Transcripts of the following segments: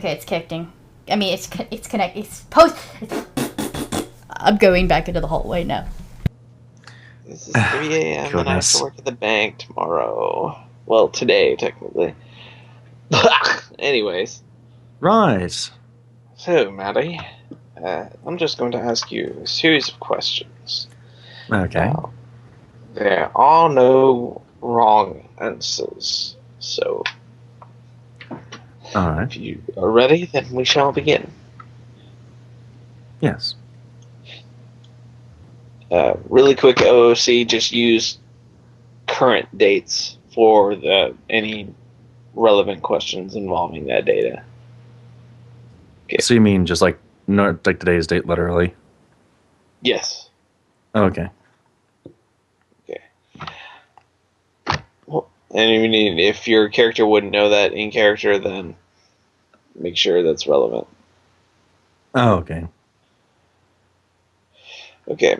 Okay, it's connecting. I mean, it's connecting. It's post. I'm going back into the hallway now. This is 3 a.m. and I have to Goodness. work at the bank tomorrow. Well, today, technically. Anyways, Right. so, Maddie, I'm just going to ask you a series of questions. Okay. Now, there are no wrong answers, so All right. if you are ready, then we shall begin. Yes. Really quick OOC, just use current dates for any relevant questions involving that data. Okay. So you mean just like not like today's date, literally? Yes. Okay. Okay. Well, and if your character wouldn't know that in character, then make sure that's relevant. Oh, okay. Okay.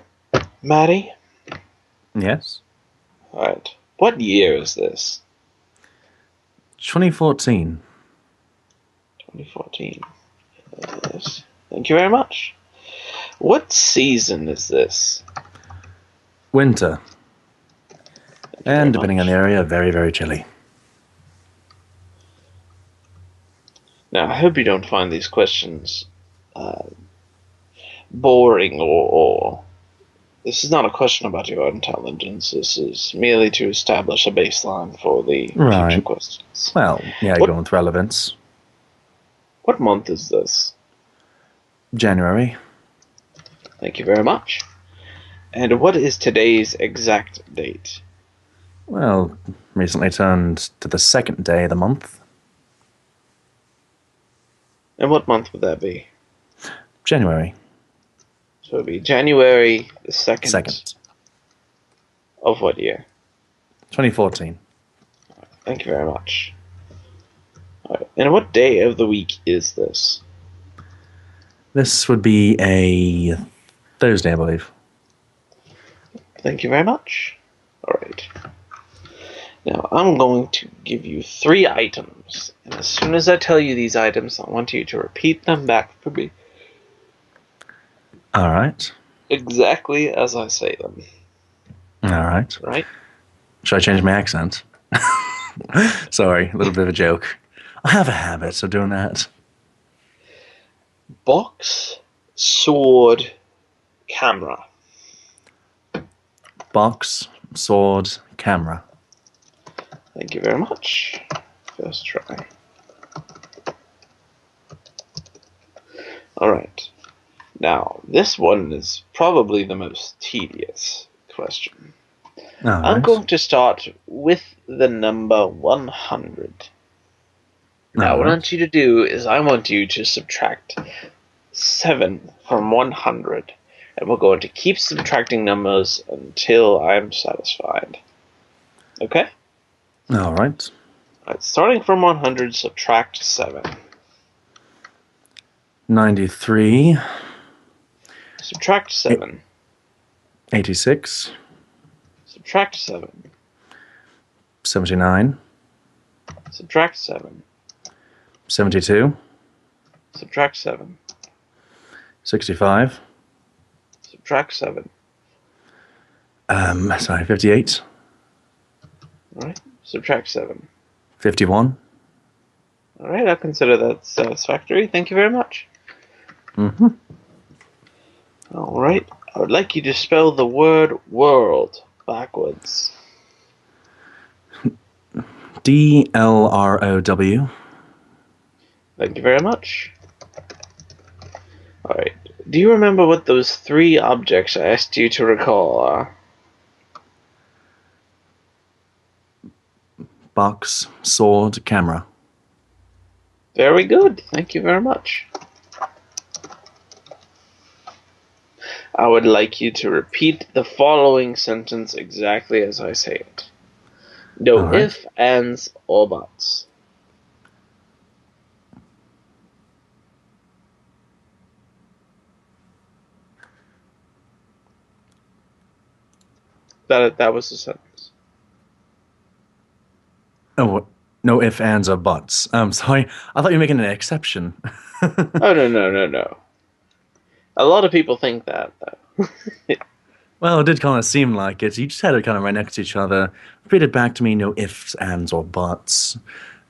Maddie? Yes. Alright. What year is this? 2014. 2014. Yes. Thank you very much. What season is this? Winter. Thank you And very depending on the much. area, very, very chilly. Now, I hope you don't find these questions boring or this is not a question about your intelligence. This is merely to establish a baseline for the future Right. questions. Well, yeah, What going with relevance. what month is this? January. Thank you very much. And what is today's exact date? Well, recently turned to the second day of the month. And what month would that be? January. So it would be January the 2nd Second. of what year? 2014. Thank you very much. Alright. And what day of the week is this? This would be a Thursday, I believe. Thank you very much. Alright. Now, I'm going to give you 3 items. And as soon as I tell you these items, I want you to repeat them back for me. All right. Exactly as I say them. All right. Right? Should I change my accent? Sorry, a little bit of a joke. I have a habit of doing that. Box, sword, camera. Box, sword, camera. Thank you very much. First try. Alright. Now, this one is probably the most tedious question. All I'm right. going to start with the number 100. Now, what I want you to do is I want you to subtract 7 from 100. And we're going to keep subtracting numbers until I'm satisfied. Okay? All right. Alright, starting from 100, subtract 7. 93, Subtract 7. 86, Subtract 7. 79, Subtract 7. 72, Subtract 7. 65, Subtract 7. 58, Alright, subtract 7. 51. Alright, I'll consider that satisfactory. Thank you very much. Mm-hmm. Alright, I would like you to spell the word world backwards. DLROW. Thank you very much. Alright, do you remember what those 3 objects I asked you to recall are? Box, sword, camera. Very good, thank you very much. I would like you to repeat the following sentence exactly as I say it. No Alright. ifs, ands, or buts. That was the sentence. Oh, No ifs, ands, or buts. Sorry, I thought you were making an exception. Oh, no. A lot of people think that, though. Well, it did kind of seem like it. You just had it kind of right next to each other. Repeat it back to me. No ifs, ands, or buts.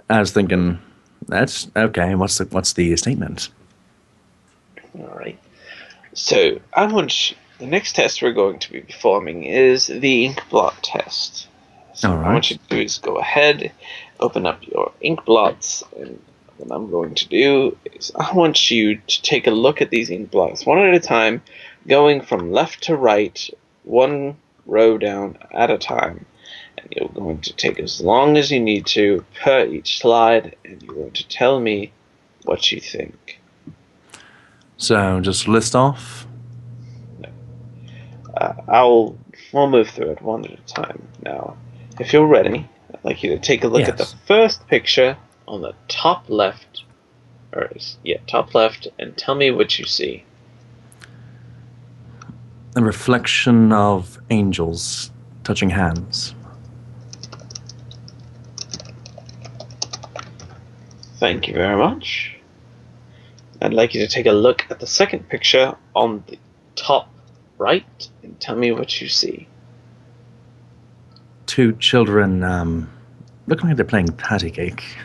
I was thinking, that's okay. What's the statement? All right. So, the next test we're going to be performing is the ink blot test. So, All what I want right. you to do is go ahead, open up your ink blots, and what I'm going to do is I want you to take a look at these ink blots one at a time, going from left to right, one row down at a time. And you're going to take as long as you need to per each slide, and you're going to tell me what you think. So just list off. We'll move through it one at a time. Now, if you're ready, I'd like you to take a look at the Yes. first picture on the top left, top left, and tell me what you see. A reflection of angels touching hands. Thank you very much. I'd like you to take a look at the second picture on the top right and tell me what you see. Two children looking like they're playing patty cake.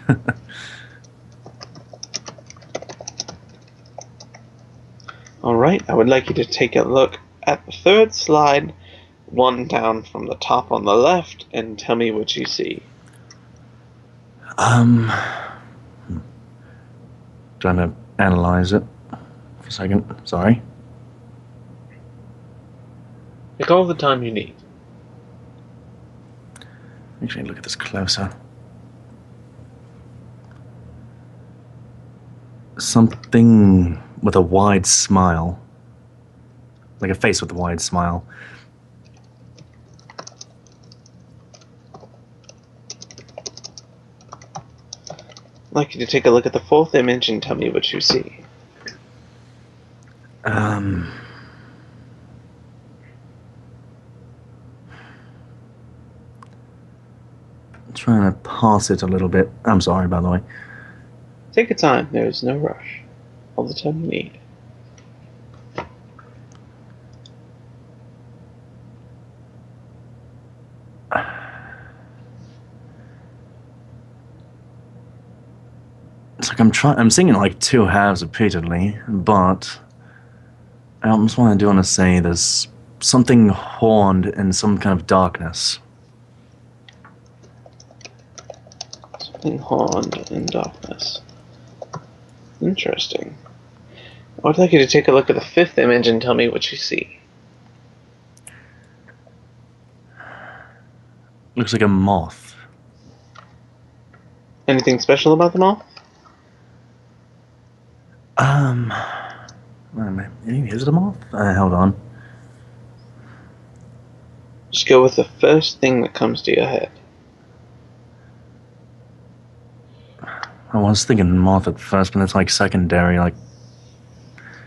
Alright, I would like you to take a look at the third slide, one down from the top on the left, and tell me what you see. Trying to analyze it for a second. Sorry. Take all the time you need. Actually, look at this closer. Something with a wide smile. Like a face with a wide smile. I'd like you to take a look at the fourth image and tell me what you see. Trying to pass it a little bit. I'm sorry, by the way. Take your time, there is no rush. All the time you need. It's like I'm singing like two halves repeatedly, but I almost want to say there's something horned in some kind of darkness. Something horned in darkness. Interesting. I would like you to take a look at the fifth image and tell me what you see. Looks like a moth. Anything special about the moth? Is it a moth? Hold on. Just go with the first thing that comes to your head. I was thinking moth at first, but it's like secondary, like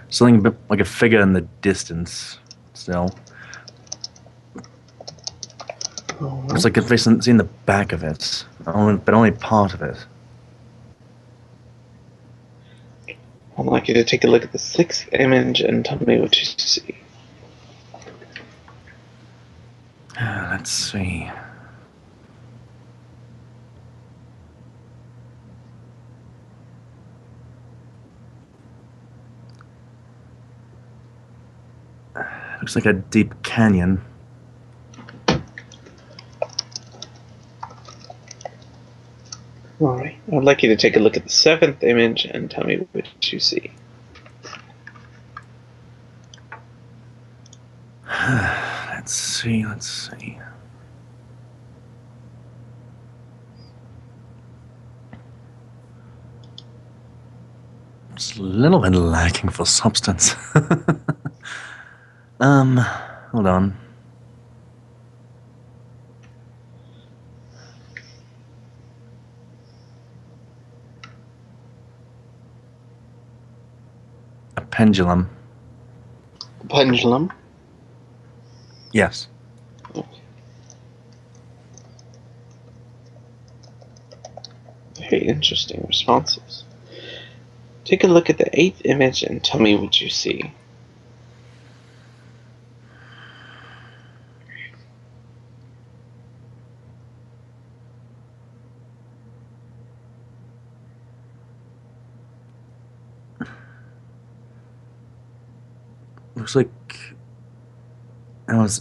something a bit like a figure in the distance. Still, it's like if I've seen the back of it, but only part of it. I'd like you to take a look at the sixth image and tell me what you see. Let's see. Looks like a deep canyon. Alright, I'd like you to take a look at the seventh image and tell me what you see. Let's see. Just a little bit lacking for substance. Hold on. A pendulum. Pendulum? Yes. interesting responses. Take a look at the 8th image and tell me what you see. Looks like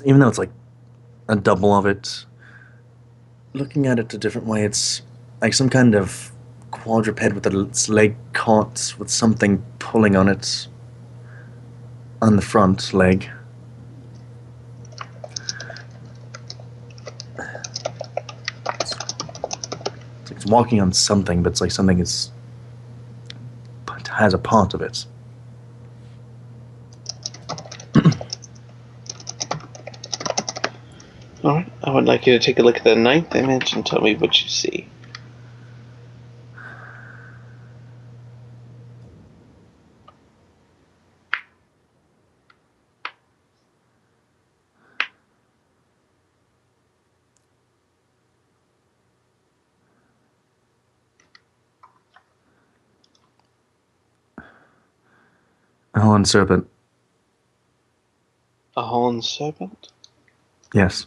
even though it's like a double of it, looking at it a different way, it's like some kind of quadruped with its leg caught with something pulling on it on the front leg. It's walking on something, but it's like something has a part of it. Alright, I would like you to take a look at the 9th image and tell me what you see. A horned serpent. A horned serpent? Yes.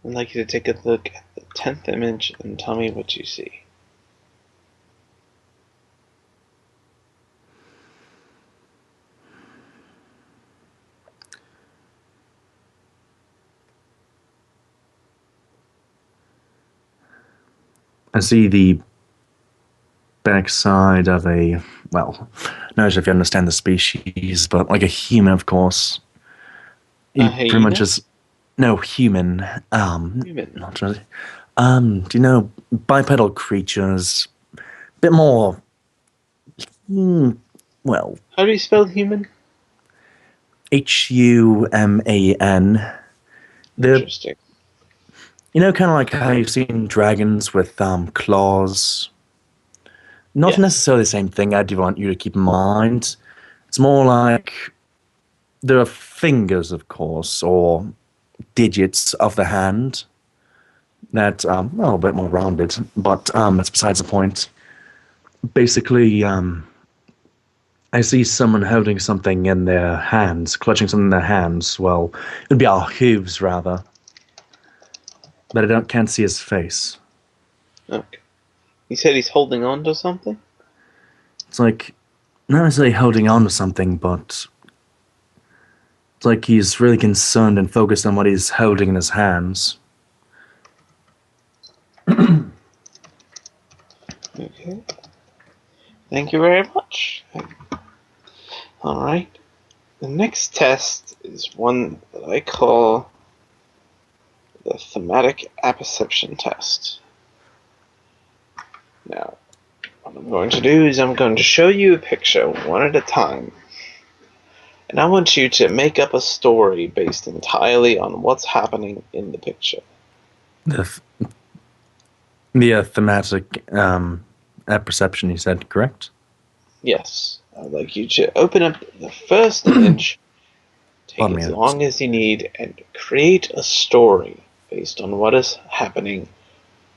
I'd like you to take a look at the 10th image and tell me what you see. I see the backside of a, well, not sure if you understand the species, but like a human, of course. He pretty much is, no, human. Human. Not really. Do you know bipedal creatures? A bit more, well. How do you spell human? Human. Interesting. You know, kind of like how you've seen dragons with claws. Not necessarily the same thing. I do want you to keep in mind. It's more like there are fingers, of course, or digits of the hand that well, a bit more rounded, but that's besides the point. Basically, I see someone holding something in their hands, clutching something in their hands. Well, it would be our hooves, rather. But I can't see his face. Okay. You said he's holding on to something? It's like, not necessarily holding on to something, but it's like he's really concerned and focused on what he's holding in his hands. Okay. Thank you very much. Alright. The next test is one that I call the Thematic apperception test. Now, what I'm going to do is I'm going to show you a picture one at a time. And I want you to make up a story based entirely on what's happening in the picture. The thematic apperception, you said, correct? Yes. I'd like you to open up the first image, take as long as you need, and create a story based on what is happening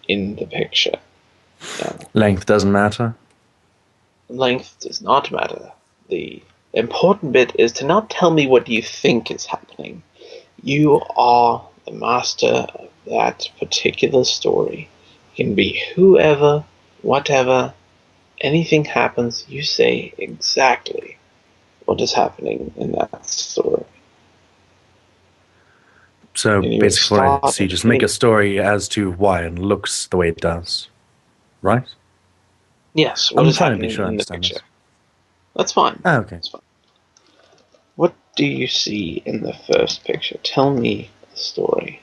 in the picture. Now, length doesn't matter? Length does not matter. The important bit is to not tell me what you think is happening. You are the master of that particular story. It can be whoever, whatever, anything happens, you say exactly what is happening in that story. So basically, so you just make a story as to why it looks the way it does, right? Yes, I'm trying to be sure I understand picture. this. That's fine. Oh, okay. That's fine. What do you see in the first picture? Tell me the story.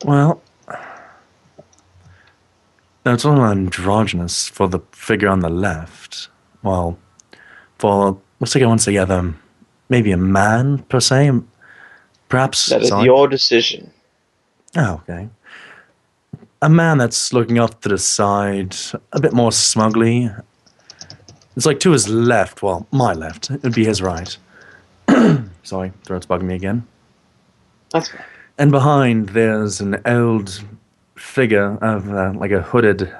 Well, it's all androgynous for the figure on the left. Well, for looks like I want to say maybe a man per se. Perhaps that is your decision. Oh, okay. A man that's looking off to the side, a bit more smugly. It's like to his left, well, my left. It would be his right. Sorry, throat's bugging me again. That's fine. And behind, there's an old figure of like a hooded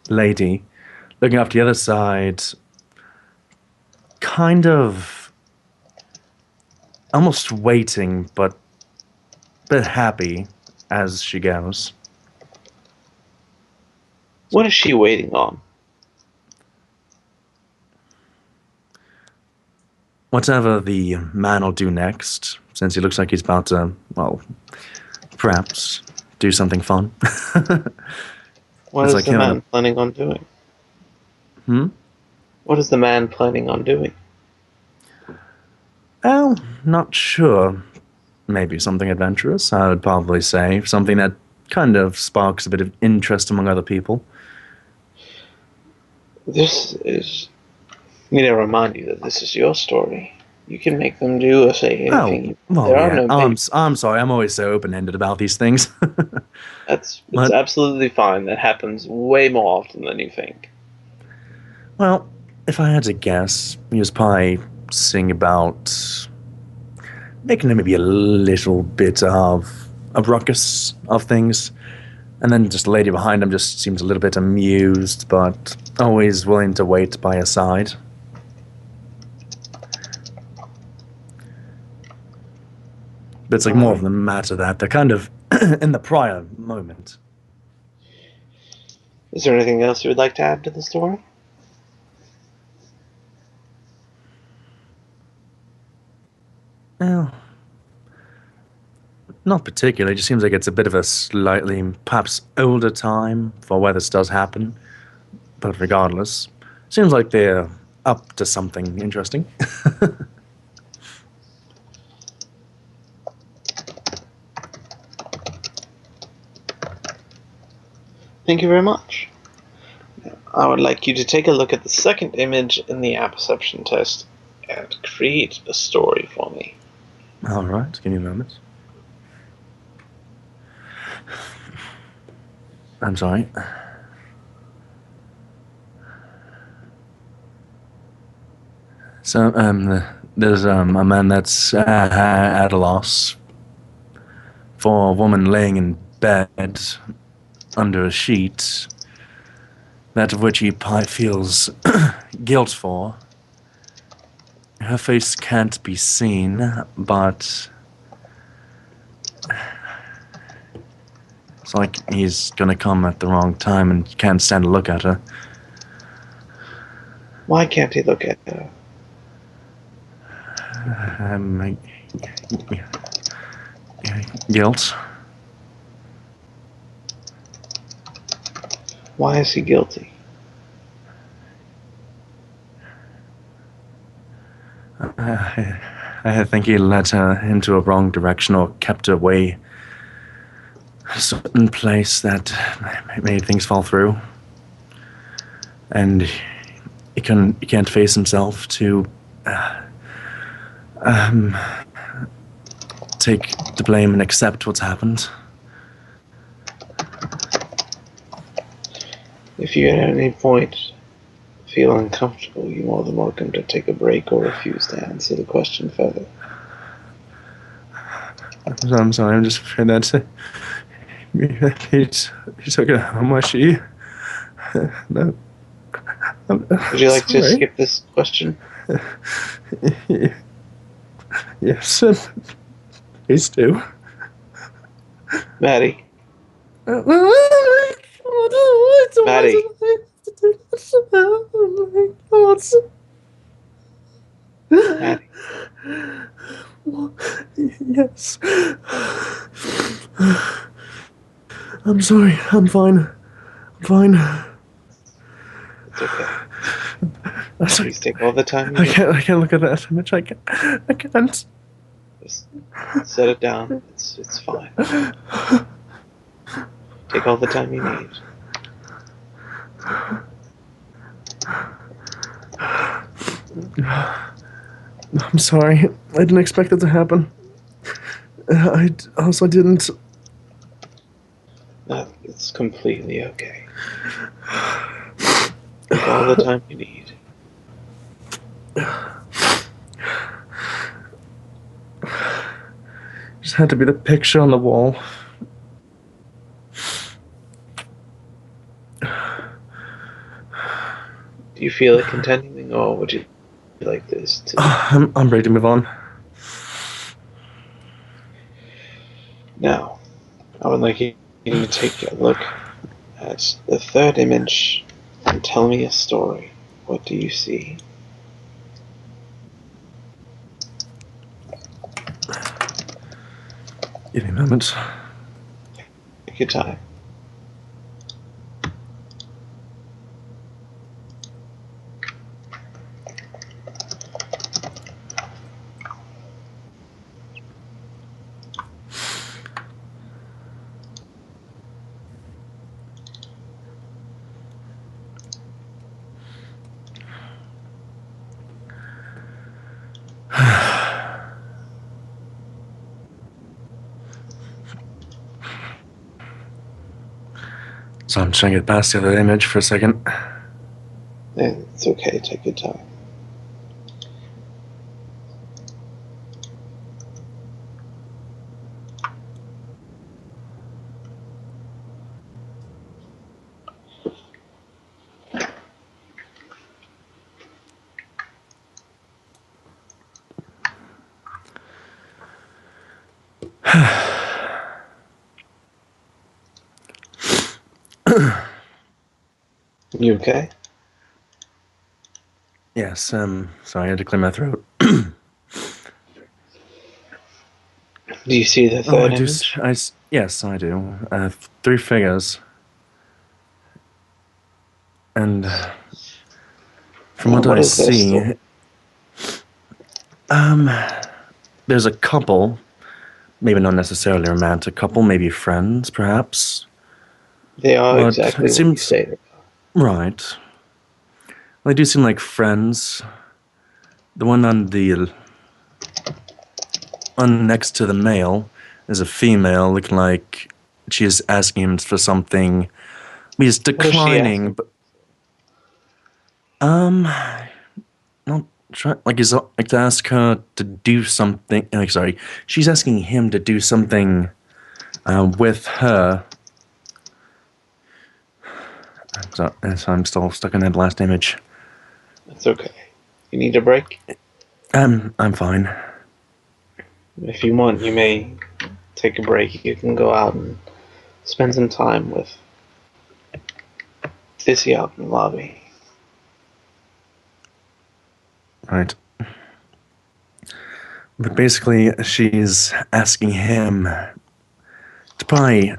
lady looking off to the other side, kind of almost waiting, but a bit happy as she goes. What is she waiting on? Whatever the man will do next, since he looks like he's about to, well, perhaps do something fun. What It's is like the him man and planning on doing? Hmm? What is the man planning on doing? Well, not sure. Maybe something adventurous, I would probably say. Something that kind of sparks a bit of interest among other people. This is. I'm going to remind you that this is your story. You can make them do or say anything. Well, There are yeah. no I'm sorry. I'm always so open-ended about these things. It's But, absolutely fine. That happens way more often than you think. well, if I had to guess, he was probably sing about making maybe a little bit of a ruckus of things. And then just the lady behind him just seems a little bit amused, but always willing to wait by his side. But it's like more of the matter that they're kind of in the prior moment. Is there anything else you would like to add to the story? Well, not particularly. It just seems like it's a bit of a slightly, perhaps older time for where this does happen. But regardless, seems like they're up to something interesting. Thank you very much. I would like you to take a look at the second image in the apperception test and create a story for me. All right, give me a moment. I'm sorry. So, there's a man that's at a loss for a woman laying in bed under a sheet, that of which he feels guilt for. Her face can't be seen, but it's like he's gonna come at the wrong time and can't stand to look at her. Why can't he look at her? Guilt. Why is he guilty? I think he led her into a wrong direction or kept her away a certain place that made things fall through. And he can't face himself to take the blame and accept what's happened. If you at any point feel uncomfortable, you're more than welcome to take a break or refuse to answer the question further. I'm sorry, I'm just afraid that he's talking how much he. No. Would you like to skip this question? Yes, please do. Maddie. Maddie. Maddie. Yes. I'm sorry. I'm fine. I'm fine. It's okay. Sorry. Please take all the time you need. I can't look at that image. I can't. Just set it down. It's fine. Take all the time you need. I'm sorry. I didn't expect it to happen. I also didn't. No, it's completely okay. Take all the time you need. Just had to be the picture on the wall. Do you feel like continuing, or would you like this to... I'm ready to move on. Now, I would like you to take a look at the third image and tell me a story. What do you see? Give me a moment. Take your time. So I'm trying to get past the other image for a second. It's okay, take your time. You okay? Yes, sorry, I had to clear my throat. Do you see the third image? Yes, I do. 3 figures. And from what I is their see, there's a couple, maybe not necessarily a romantic couple, maybe friends, perhaps. They are But exactly what you say. Right. They do seem like friends. The one next to the male is a female, looking like she's asking him for something. He's declining, but not try, like he's like to ask her to do something. Like, sorry, she's asking him to do something with her. So I'm still stuck in that last image. It's okay. You need a break? I'm fine. If you want, you may take a break. You can go out and spend some time with Sissy out in the lobby. Right. But basically, she's asking him to probably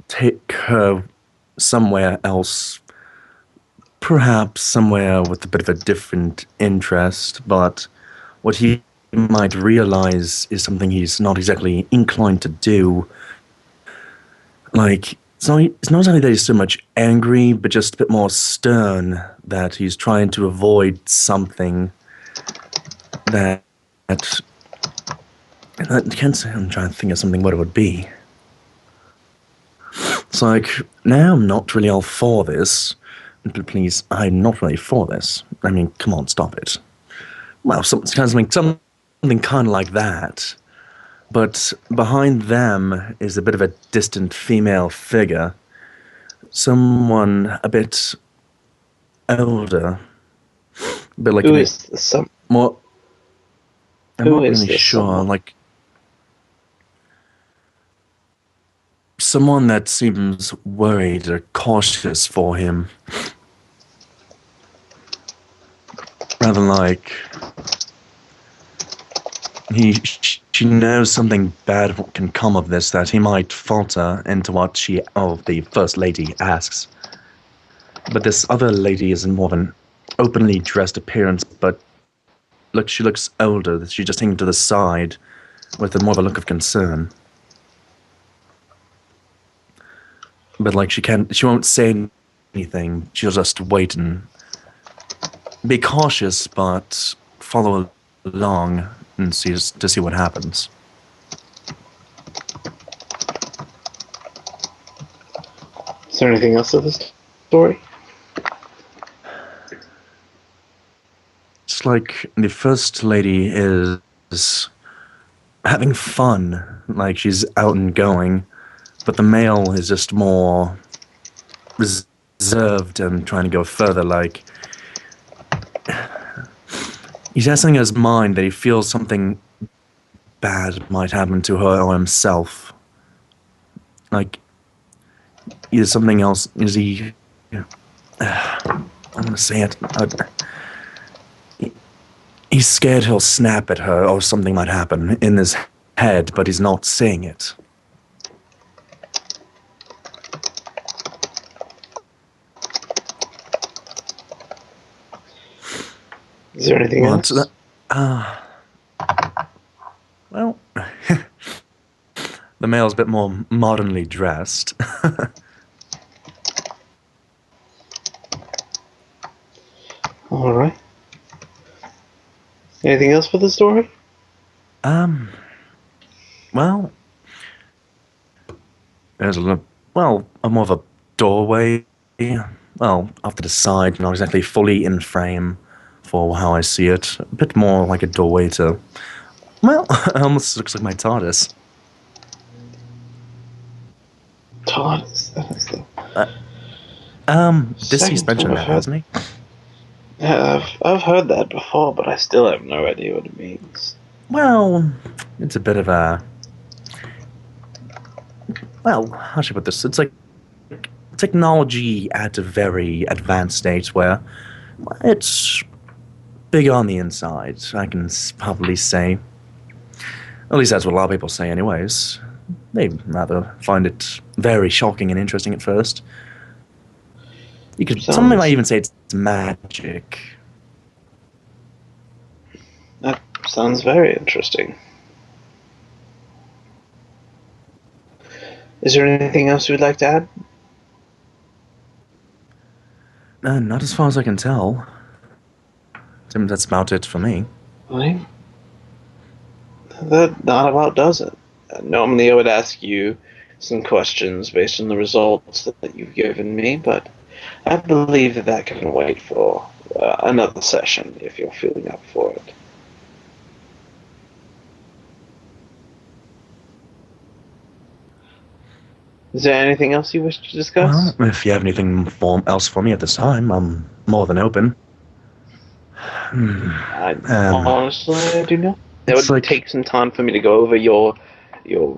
take her somewhere else, perhaps somewhere with a bit of a different interest, but what he might realize is something he's not exactly inclined to do. Like, it's not exactly that he's so much angry, but just a bit more stern, that he's trying to avoid something that I can't say. I'm trying to think of something what it would be. It's like, now I'm not really all for this. Please, I'm not really for this. I mean, come on, stop it. Well, something kind of like that. But behind them is a bit of a distant female figure. Someone a bit older. A bit like Who is this? more. I'm Who not is really this sure. someone? Like someone that seems worried or cautious for him. Rather like she knows something bad can come of this, that he might falter into what the first lady asks. But this other lady is more of an openly dressed appearance, but she looks older. She's just hanging to the side with more of a look of concern. But like she won't say anything. She'll just wait and be cautious, but follow along and see what happens. Is there anything else to this story? It's like the first lady is having fun, like she's out and going, but the male is just more reserved and trying to go further, like he's has something in his mind that he feels something bad might happen to her or himself. Like, is something else, is he, I'm gonna say it, he's scared he'll snap at her or something might happen in his head, but he's not saying it. Is there anything else? Well, the male's a bit more modernly dressed. All right. Anything else for the story? Well, there's a more of a doorway. Well, off to the side, not exactly fully in frame for how I see it. A bit more like a doorway to. Well, it almost looks like my TARDIS. TARDIS. That is the. This he's mentioned that, hasn't he? Yeah, I've heard that before, but I still have no idea what it means. Well, it's a bit of a. Well, how should I put this? It's like technology at a very advanced stage where it's big on the inside, I can probably say. At least that's what a lot of people say anyways. They rather find it very shocking and interesting at first. You could, somebody might even say it's magic. That sounds very interesting. Is there anything else you would like to add? Not as far as I can tell. That's about it for me. Right. That not about does it. Normally I would ask you some questions based on the results that you've given me, but I believe that can wait for another session if you're feeling up for it. Is there anything else you wish to discuss? Well, if you have anything else for me at this time, I'm more than open. Honestly, I do not. It would take some time for me to go over your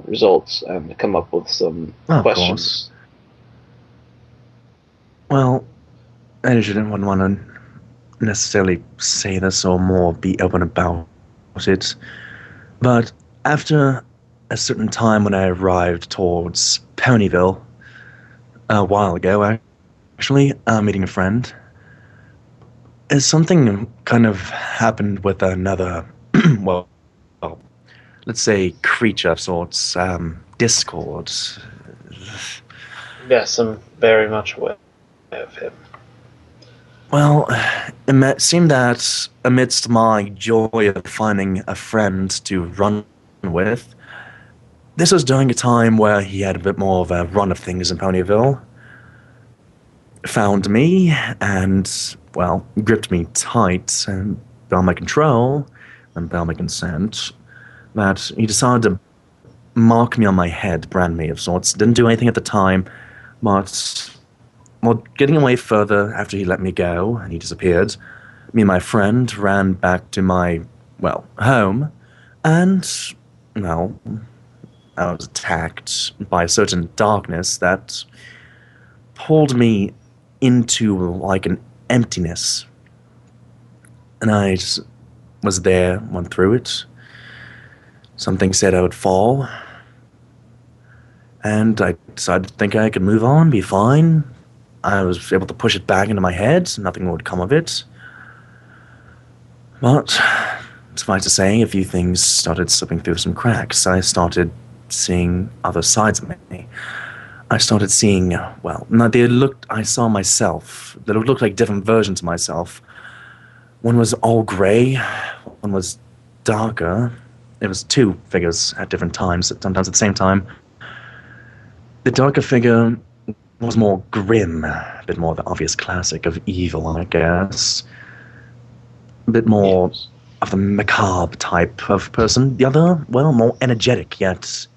results and come up with some questions. Course. Well, I usually didn't want to necessarily say this or more be open about it, but after a certain time when I arrived towards Ponyville, a while ago, actually, meeting a friend, something kind of happened with another, well, let's say creature of sorts, Discord. Yes, I'm very much aware of him. Well, it seemed that amidst my joy of finding a friend to run with, this was during a time where he had a bit more of a run of things in Ponyville, found me, and, well, gripped me tight, and by my control, and by my consent, that he decided to mark me on my head, brand me of sorts. Didn't do anything at the time, but well, getting away further after he let me go and he disappeared, me and my friend ran back to my, well, home, and, well, I was attacked by a certain darkness that pulled me into, like, an emptiness. And I just was there, went through it. Something said I would fall. And I decided to think I could move on, be fine. I was able to push it back into my head. Nothing would come of it. But, suffice to say, a few things started slipping through some cracks. I started seeing other sides of me. I started seeing, well, I saw myself. They looked like different versions of myself. One was all grey. One was darker. It was two figures at different times, sometimes at the same time. The darker figure was more grim, a bit more the obvious classic of evil, I guess. A bit more of the macabre type of person. The other, well, more energetic, yet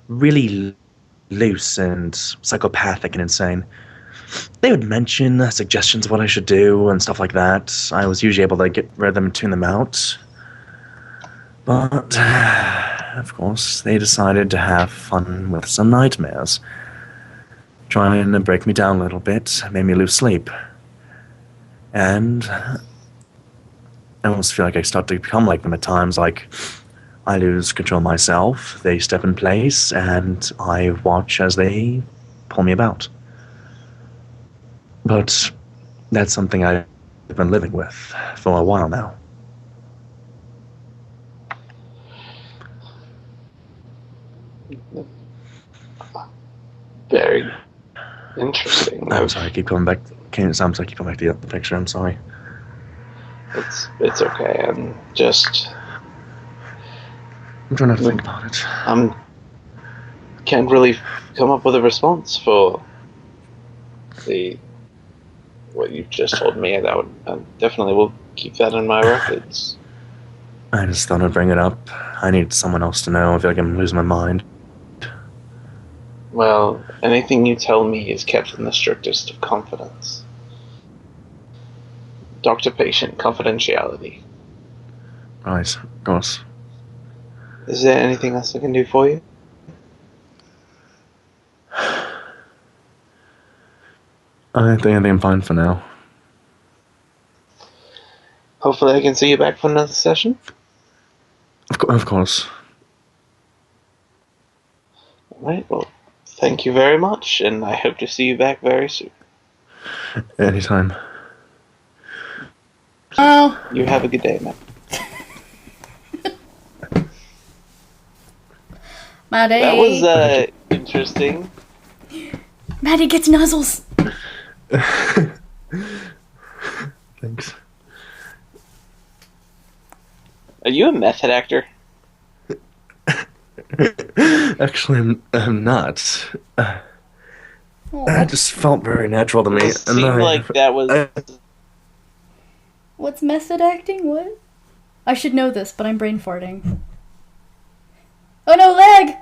really loose and psychopathic and insane. They would mention suggestions of what I should do and stuff like that. I was usually able to get rid of them and tune them out. But, of course, they decided to have fun with some nightmares. Trying to break me down a little bit, made me lose sleep. And I almost feel like I start to become like them at times, like I lose control myself, they step in place, and I watch as they pull me about. But that's something I've been living with for a while now. Very interesting. I'm sorry, I keep coming back. I'm sorry, I keep coming back to the picture. I'm sorry. It's okay. I'm trying to think about it. Can't really come up with a response for what you just told me. I definitely will keep that in my records. I just thought I'd bring it up. I need someone else to know. I feel like I'm losing my mind. Well, anything you tell me is kept in the strictest of confidence. Doctor-patient confidentiality. Right, of course. Is there anything else I can do for you? I think I'm fine for now. Hopefully I can see you back for another session. Of course. Alright, well, thank you very much, and I hope to see you back very soon. Anytime. Oh. You have a good day, man. Maddie. That was, interesting. Maddie gets nuzzles. Thanks. Are you a method actor? Actually, I'm not. Oh. That just felt very natural to me. It seemed like that was... What's method acting? What? I should know this, but I'm brain farting. Oh no, leg!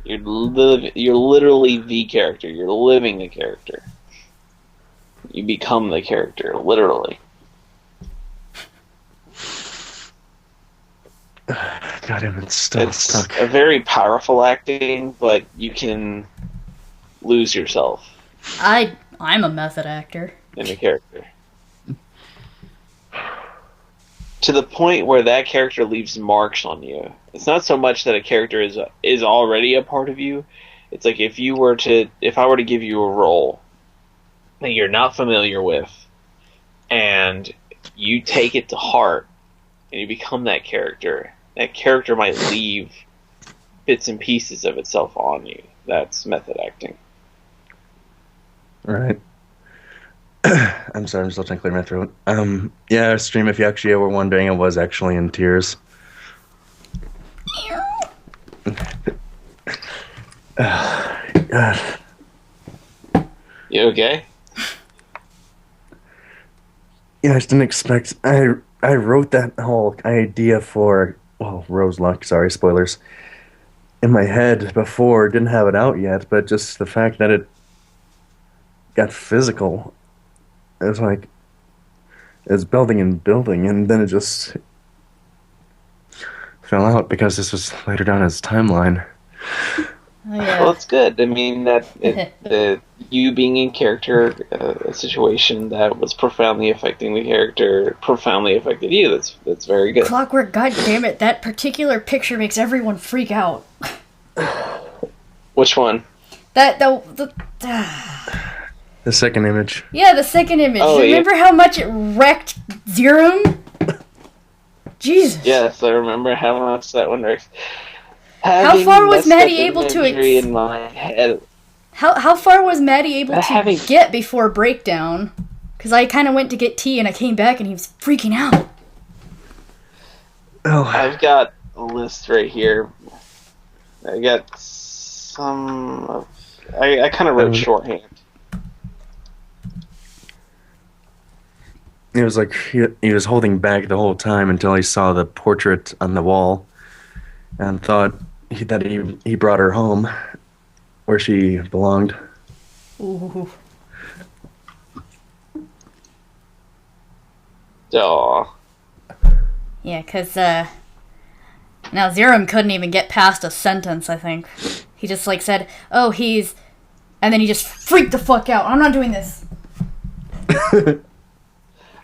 You're literally the character. You're living the character. You become the character, literally. God damn, it's still stuck. A very powerful acting, but you can lose yourself I'm a method actor. in the character. To the point where that character leaves marks on you. It's not so much that a character is already a part of you. It's like if I were to give you a role that you're not familiar with, and you take it to heart, and you become that character might leave bits and pieces of itself on you. That's method acting. Right. I'm sorry, I'm still trying to clear my throat. Yeah, stream, if you actually were wondering, I was actually in tears. God. You okay? Yeah, I just didn't expect... I wrote that whole idea for... Well, Rose Luck, sorry, spoilers. In my head before, didn't have it out yet, but just the fact that it got physical... It was like, it was building and building, and then it just fell out because this was later down his timeline. Oh, yeah. Well, it's good. I mean, you being in character, a situation that was profoundly affecting the character, profoundly affected you. That's very good. Clockwork, god damn it, that particular picture makes everyone freak out. Which one? The second image. Yeah, the second image. Oh, Remember how much it wrecked Zerum? Jesus. Yes, I remember how much that one wrecked. How far was Maddie able to in my head? How far was Maddie able to get before breakdown? Because I kind of went to get tea and I came back and he was freaking out. Oh. I've got a list right here. I got some of... I kind of wrote shorthand. It was like he was holding back the whole time until he saw the portrait on the wall and thought that he brought her home where she belonged. Ooh. Aw. Yeah, because now Zerum couldn't even get past a sentence, I think. He just, like, said, oh, he's... And then he just freaked the fuck out. I'm not doing this.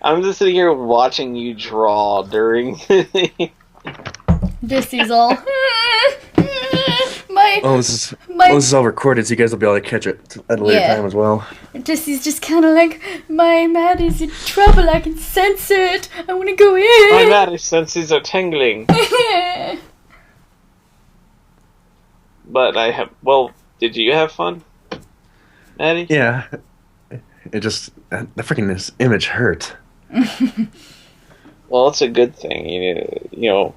I'm just sitting here watching you draw during Dissy's all... This is all recorded, so you guys will be able to catch it at a later time as well. Dissy's just kind of like, my Maddie's in trouble, I can sense it. I want to go in. My Maddie's senses are tingling. But did you have fun, Maddie? Yeah. It just, the freaking this image hurt. Well, it's a good thing, you know,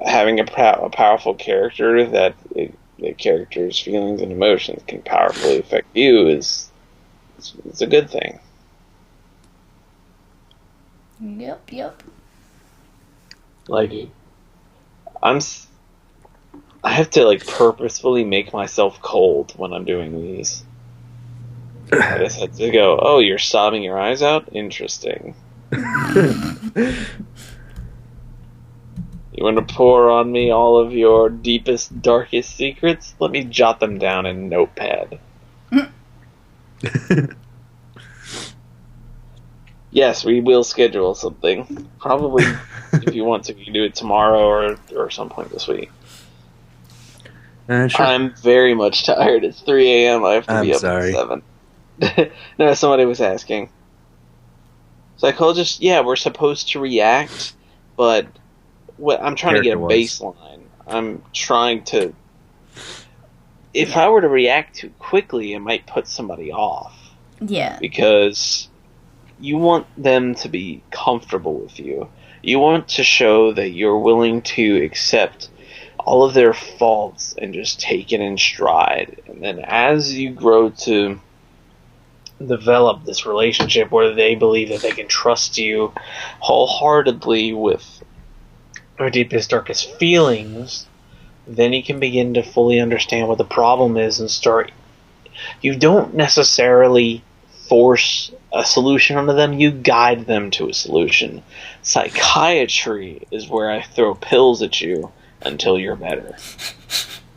having a powerful character that the character's feelings and emotions can powerfully affect you it's a good thing. Yep. Like, I have to, like, purposefully make myself cold when I'm doing these. I just had to go, oh, you're sobbing your eyes out? Interesting. You want to pour on me all of your deepest, darkest secrets? Let me jot them down in Notepad. Yes, we will schedule something. Probably, if you want to, you can do it tomorrow or some point this week. Sure. I'm very much tired. It's 3 a.m. I have to be up at 7. No, somebody was asking. Psychologist, yeah, we're supposed to react, but... I'm trying to get a baseline. I'm trying to... If I were to react too quickly, it might put somebody off. Yeah. Because you want them to be comfortable with you. You want to show that you're willing to accept all of their faults and just take it in stride. And then as you grow to develop this relationship where they believe that they can trust you wholeheartedly with our deepest, darkest feelings, then you can begin to fully understand what the problem is and start... You don't necessarily force a solution onto them, you guide them to a solution. Psychiatry is where I throw pills at you until you're better.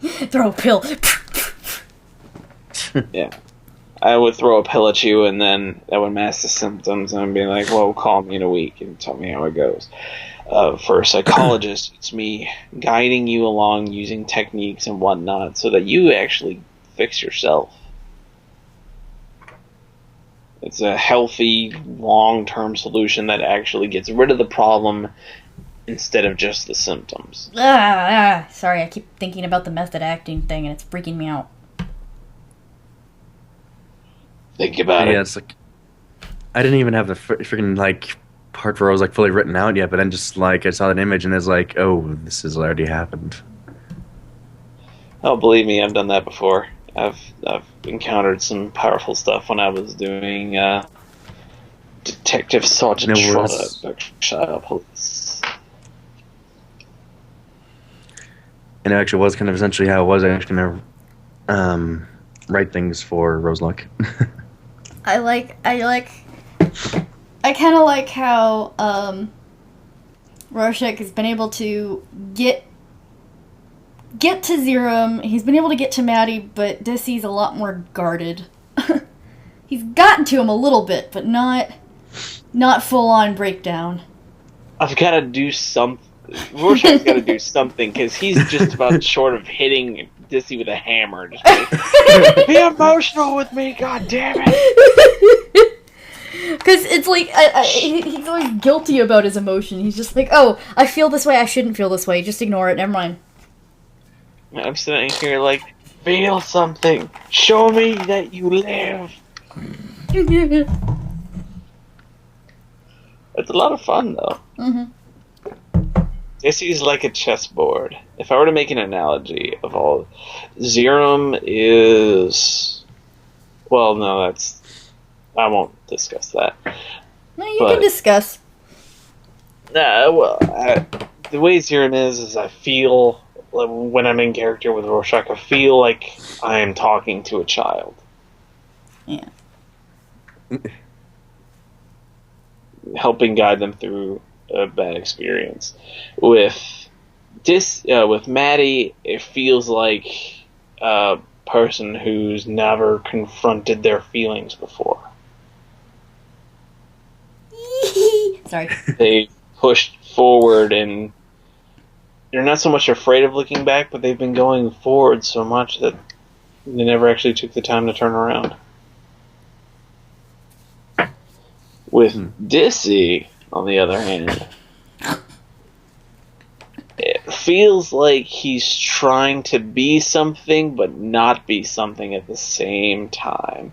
Throw a pill. Yeah. I would throw a pill at you and then that would mask the symptoms and I'd be like, well, call me in a week and tell me how it goes. For a psychologist, it's me guiding you along using techniques and whatnot so that you actually fix yourself. It's a healthy, long-term solution that actually gets rid of the problem instead of just the symptoms. Sorry, I keep thinking about the method acting thing and it's freaking me out. Think about it. Yeah, it's like... I didn't even have the freaking, like... part where I was like fully written out yet, but then just like I saw that image and it's like, oh, this has already happened. Oh, believe me, I've done that before. I've encountered some powerful stuff when I was doing Detective Sergeant Trotter at Berkshire Police. And it actually was kind of essentially how it was actually going to write things for Roseluck. I kind of like how Rorschach has been able to get to Zerum. He's been able to get to Maddie, but Dissy's a lot more guarded. He's gotten to him a little bit, but not full-on breakdown. I've got to do something. Rorschach's got to do something, because he's just about short of hitting Dissy with a hammer. Just like, be emotional with me, god damn it! Because it's like, he's always guilty about his emotion. He's just like, oh, I feel this way, I shouldn't feel this way. Just ignore it, never mind. I'm sitting here like, feel something. Show me that you live. It's a lot of fun, though. Mm-hmm. Dissy's like a chessboard. If I were to make an analogy of all... Zerum is... Well, no, that's... I won't discuss that. Well, you can discuss. Well, the way Zerum is I feel, when I'm in character with Rorschach, I feel like I am talking to a child. Yeah. Helping guide them through a bad experience. With Maddie, it feels like a person who's never confronted their feelings before. Sorry. They pushed forward and they're not so much afraid of looking back, but they've been going forward so much that they never actually took the time to turn around. With Dissy, on the other hand, it feels like he's trying to be something but not be something at the same time.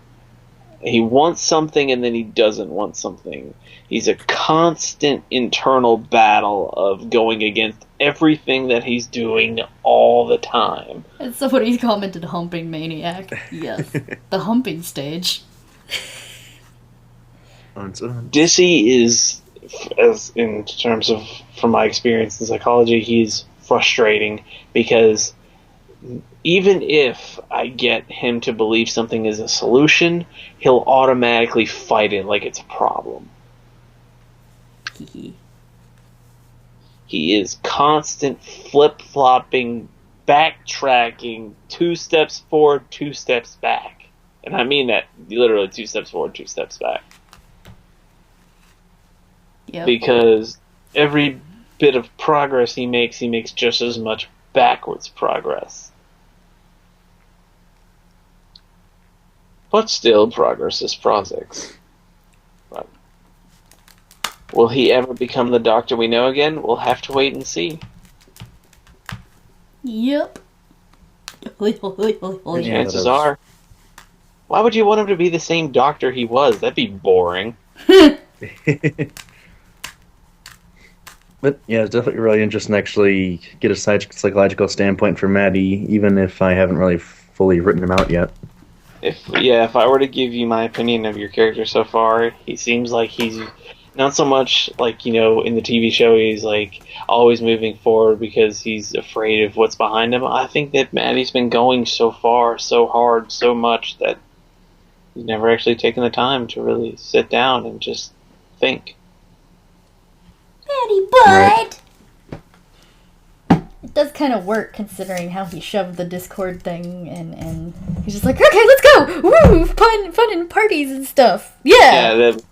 He wants something and then he doesn't want something. He's a constant internal battle of going against everything that he's doing all the time. And somebody commented humping maniac. Yes. The humping stage. Dissy is, as in terms of, from my experience in psychology, he's frustrating because even if I get him to believe something is a solution, he'll automatically fight it like it's a problem. He is constant flip-flopping, backtracking, 2 steps forward, 2 steps back. And I mean that literally 2 steps forward, 2 steps back. Yep. Because every bit of progress he makes just as much backwards progress. But still, progress is progress. But will he ever become the Doctor we know again? We'll have to wait and see. Yep. Chances are. Why would you want him to be the same Doctor he was? That'd be boring. But yeah, it's definitely really interesting to actually get a psychological standpoint for Maddie, even if I haven't really fully written him out yet. If I were to give you my opinion of your character so far, he seems like he's not so much like, in the TV show he's like always moving forward because he's afraid of what's behind him. I think that Maddie's been going so far, so hard, so much that he's never actually taken the time to really sit down and just think. Maddie Bud! It does kind of work considering how he shoved the Discord thing and he's just like, okay, let's go! Woo! Fun and parties and stuff. Yeah! Yeah, that's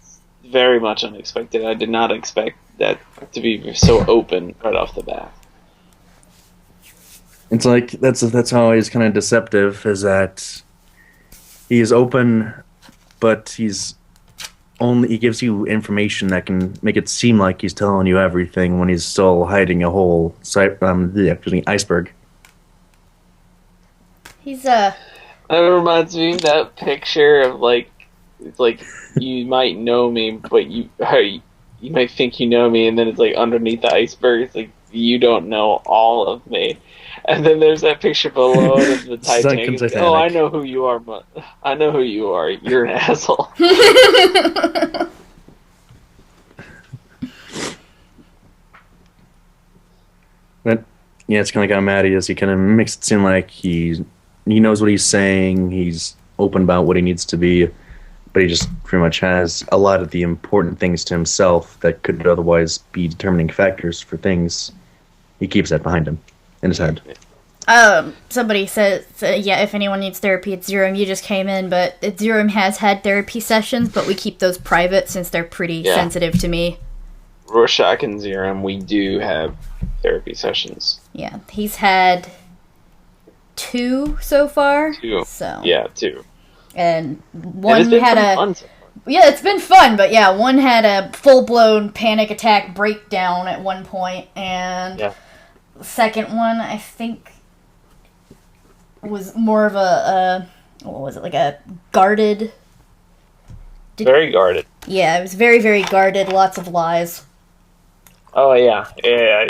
very much unexpected. I did not expect that to be so open right off the bat. It's like, that's always kind of deceptive, is that he is open, but he gives you information that can make it seem like he's telling you everything when he's still hiding a whole iceberg. He's That reminds me of that picture of it's like you might know me, but you might think you know me, and then it's like underneath the iceberg, it's like you don't know all of me. And then there's that picture below it of the Titanic. Like, oh, I know who you are, but I know who you are. You're an asshole. But yeah, it's kind of got Maddie as he kind of makes it seem like he knows what he's saying. He's open about what he needs to be, but he just pretty much has a lot of the important things to himself that could otherwise be determining factors for things. He keeps that behind him in his head. Somebody says, yeah, if anyone needs therapy, it's Zerum. You just came in, but Zerum has had therapy sessions, but we keep those private since they're pretty sensitive to me. Rorschach and Zerum, we do have therapy sessions. Yeah, he's had 2 so far. 2. So. Yeah, 2. And one and had a... fun. Yeah, it's been fun, but yeah, one had a full-blown panic attack breakdown at one point, and the second one, I think, was more of a what was it, like a guarded... Very guarded. Yeah, it was very, very guarded, lots of lies. Oh, yeah. Yeah.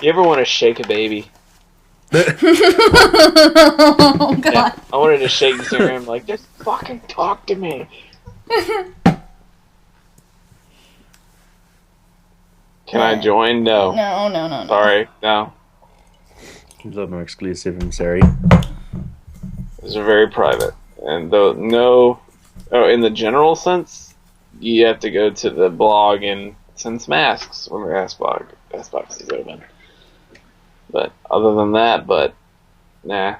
You ever want to shake a baby? Oh, God. Yeah, I wanted to shake Zerum, like, just fucking talk to me. Can I join? No. No. Sorry, no. A little more exclusive, I'm sorry. These are very private. And though in the general sense, you have to go to the blog and send some asks when the ask box is open. But other than that, nah.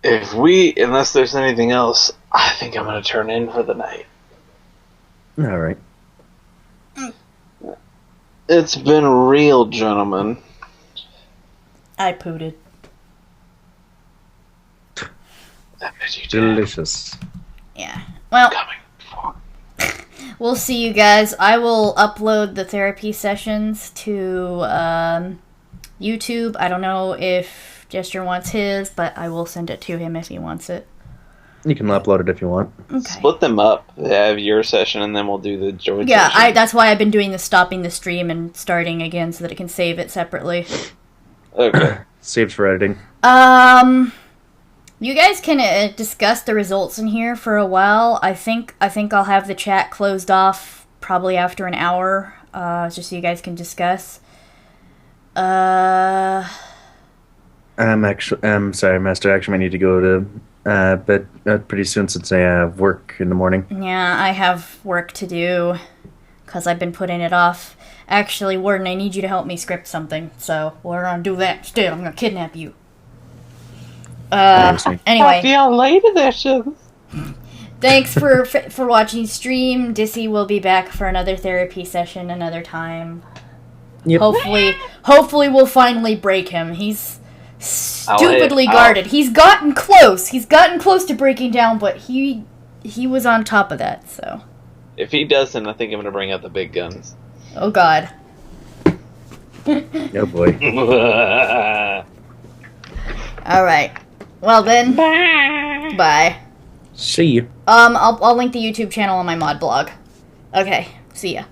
Unless there's anything else, I think I'm gonna turn in for the night. All right. It's been real, gentlemen. I pooted. I bet you did. Delicious. Yeah. Well, Coming. we'll see you guys. I will upload the therapy sessions to YouTube. I don't know if Jester wants his, but I will send it to him if he wants it. You can upload it if you want. Okay. Split them up. Have your session, and then we'll do the George Yeah, session. that's why I've been doing the stopping the stream and starting again so that it can save it separately. Okay. Saved for editing. You guys can discuss the results in here for a while. I think I'll have the chat closed off probably after an hour, just so you guys can discuss. Sorry, Master. Actually, I need to go to bed pretty soon since I have work in the morning. Yeah, I have work to do because I've been putting it off. Actually, Warden, I need you to help me script something, so we're gonna do that instead. I'm gonna kidnap you. Anyway. See you later there, Sugar. Thanks for watching stream. Dissy will be back for another therapy session another time. Yep. Hopefully we'll finally break him. He's stupidly guarded. He's gotten close. He's gotten close to breaking down, but he was on top of that, so. If he doesn't, I think I'm going to bring out the big guns. Oh, God. Oh, boy. All right. Well, then. Bye. See you. I'll link the YouTube channel on my mod blog. Okay. See ya.